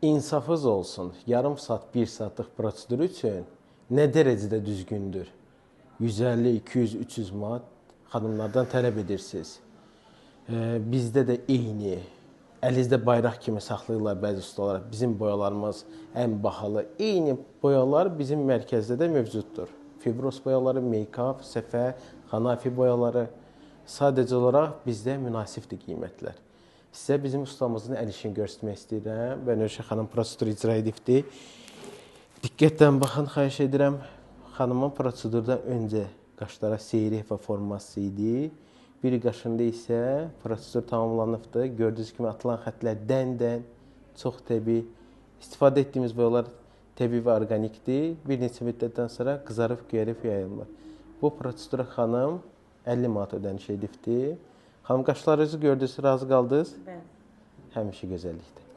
İnsafınız olsun. Yarım saat, 1 saatlıq prosedur üçün nə dərəcədə düzgündür? 150, 200, 300 manat xanımlardan tələb edirsiniz. Bizdə də eyni. Əlinizdə bayraq kimi saxlayırlar bəzi ustalar. Bizim boyalarımız ən bahalı. Eyni boyalar bizim mərkəzdə də mövcuddur. Fibros boyaları, make-up, səfə, xanafi boyaları. Sadəcə olaraq bizdə münasibdir qiymətlər. Sizə bizim ustamızın əl işini göstərmək istəyirəm. Bənövşə xanım prosedur icra edibdir. Diqqətlə baxın, xahiş edirəm. Xanımın prosedurdan öncə qaşlara seyrək və forması idi. Bir qaşında isə prosedur tamamlanıbdır. Gördüyünüz kimi atılan xətlər dən-dən, çox təbii. İstifadə etdiyimiz boyalar təbii və orqanikdir. Bir neçə müddətdən sonra qızarıb, göyərib yayılır. Bu prosedura xanım 50 manat ödəniş edibdir. Xanım, qaşlarınızı gördünüz, razı qaldınız? Bəli. Həmişə gözəllikdir.